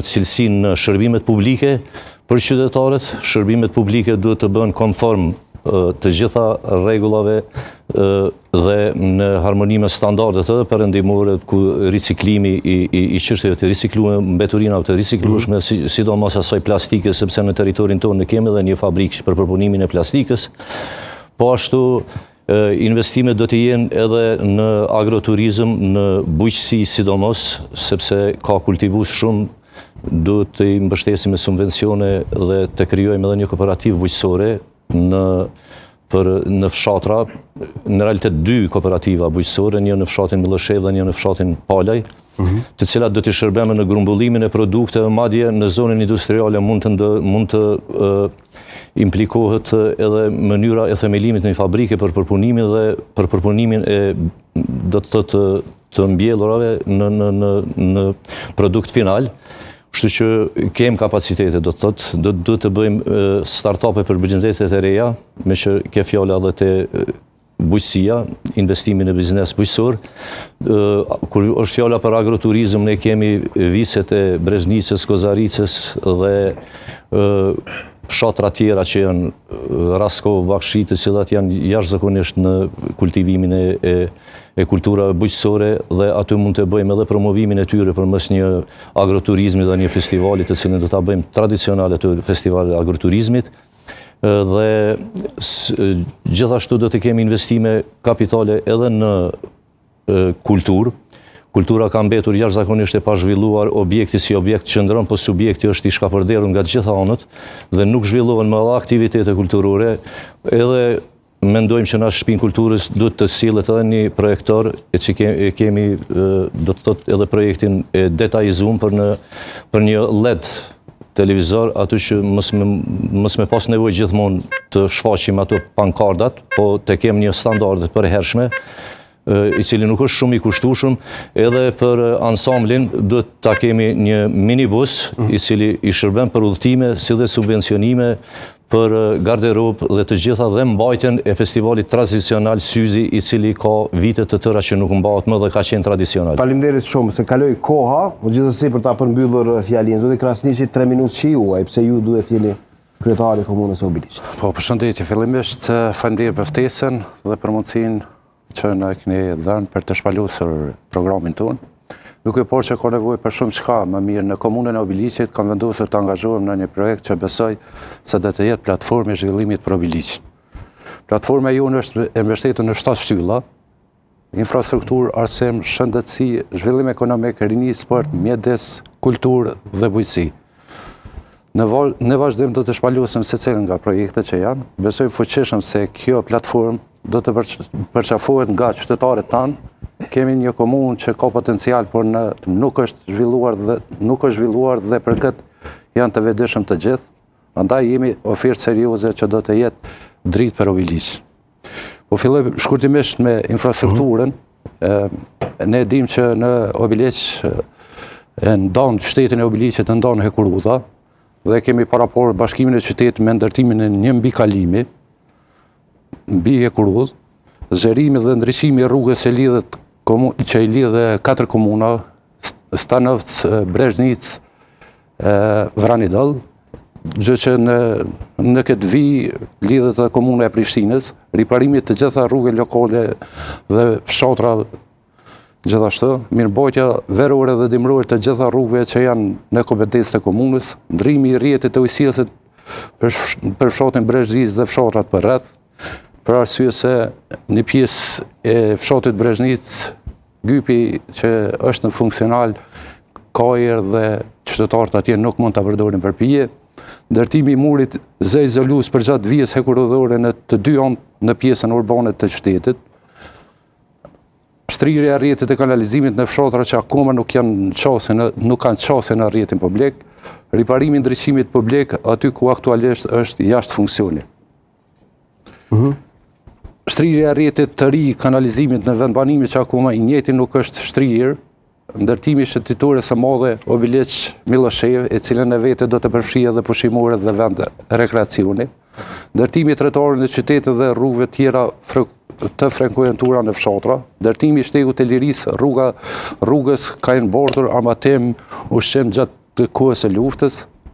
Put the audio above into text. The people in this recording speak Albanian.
cilësinë në shërbimet publike për qytetarët. Shërbimet publike duhet të bëhen konform të gjitha rregullave dhe në harmoni me standardet edhe perëndimore ku riciklimi i çështjeve të ricikluara, mbeturinave të riciklueshme, sidomos asaj plastike, sepse në territorin tonë ne kemi edhe një fabrikë për përpunimin e plastikës. Po ashtu investimet do të jenë edhe në agroturizëm, në bujqësi sidomos, sepse ka kultivues shumë, duhet të i mbështesim me subvencione dhe të krijojmë edhe një kooperativë bujqësore në fshatra, në realitet 2 kooperativa bujqësore, një në fshatin Millëshev dhe një në fshatin Palaj, të cilat do të shërbejnë në grumbullimin e produkteve, madje në zonën industriale mund të implikohet edhe mënyra e themelimit në një fabrike për përpunimin dhe për përpunimin e do të thotë të mbjellurave në produkt final. Kështu që kem kapacitete, do të thotë, do të bëjmë start-upe për bizneset e reja, me që ke fjala edhe te bujqësia, investimin e biznes bujqësor. Kur është fjala për agroturizëm, ne kemi viset e Breznicës, Kozaricës dhe fshatra tjera që janë Raskov, Bakshi, të cilat janë jashtëzakonisht në kultivimin e kulturave bujqësore dhe aty mund të bëjmë edhe promovimin e tyre përmes një agroturizmi dhe një festivali të cilin do ta bëjmë tradicionale të festivalit agroturizmit. Dhe gjithashtu do të kemi investime kapitale edhe në kulturë. Kultura ka mbetur jashtëzakonisht e pazhvilluar, objekti si objekt qëndron, po subjekti është i shkapërderur nga të gjitha anët dhe nuk zhvillohen më aktivitete kulturore. Edhe mendojmë që në shtëpinë kulturës duhet të sillet edhe një projektor, që kemi do të thotë edhe projektin e detajzuar për një LED televizor, aty që mos me pas nevojë gjithmonë të shfaqim ato pankardat, po të kemi një standarde të përhershme, i cili nuk është shumë i kushtueshëm. Edhe për ansamblin duhet ta kemi një minibus i cili i shërben për udhëtime si dhe subvencionime për garderobë dhe të gjitha dhe mbajtjen e festivalit tradicional Syzi, i cili ka vite të tëra që nuk mbahet më dhe ka qenë tradicional. Faleminderit shumë, se kaloi koha, gjithsesi për ta përmbyllur fjalën. Zoti Krasniqi, 3 minutë që juaj, pse ju duhet jeni kryetari i komunës së Obiliqit. Po, përshëndetje, fillimisht faleminderit për ftesën dhe për mundësinë që në keni dhënë për të shpalosur programin tonë. Duke por që ka nevojë për shumë çka më mirë në komunën e Obiliqit, kam vendosur të angazhohem në një projekt që besoj se do të jetë platformë e zhvillimit për Obiliqin. Platforma jonë është e mbështetur në 7 shtylla: infrastrukturë, arsim, shëndetësi, zhvillim ekonomik, rini, sport, mjedis, kulturë dhe bujqësi. Në vazhdim do të shpalosim secilin nga projektet që janë. Besoj fuqishëm se kjo platformë do të përqafohet nga qytetarët tanë. Kemi një komunë që ka potencial, por nuk është zhvilluar dhe për këtë janë të vetëdijshëm të gjithë. Andaj jemi ofertë serioze që do të jetë dritë për Obiliq. Po filloj shkurtimisht me infrastrukturën. Ne dim që në Obiliq ndan qytetin e Obiliqit ndan Hekuruza dhe kemi parapor bashkimin e qytetit me ndërtimin e një mbikalimi mbi Hekuruz, zgjerimi dhe ndriçimi i rrugës që i lidhe 4 komuna, Stanovc, Brezhnic, Vranidëll, gjë që në këtë vijë lidhet edhe komuna e Prishtinës, riparimi të gjitha rrugëve lokale dhe fshatra gjithashtu, mirëmbajtja verore dhe dimrore të gjitha rrugëve që janë në kompetencë të komunës, ndrimi i rrjetit të ujësisë për fshatin Brezhnic dhe fshatrat përreth, për arsye se një pjesë e fshatit Brezhnic, gypi që është në funksional, ka erë dhe qytetarët atje nuk mund ta përdorin për pije. Ndërtimi i murit zë izolues për gjatë vijës hekurudhore në të 2 anë në pjesën urbane të qytetit. Shtrirja e rrjetit të kanalizimit në fshatra që akoma nuk kanë qasje në rrjetin publik. Riparimi i ndriçimit publik aty ku aktualisht është jashtë funksioni. Shtrirja e rrjetit të ri kanalizimit në vend banimit që akoma i njëjti nuk është shtrirë. Ndërtimi i shëtitores së madhe Obiliq Millëshev, e cilën e vete do të përfshijë edhe pushimore dhe vend rekreacioni. Ndërtimi i trotuarit në qytet dhe rrugëve tjera të frekuentura në fshatra. Ndërtimi i shtegut të Lirisë, rrugës Kain Bordur, armatim, ushqim gjatë të kohës së luftës,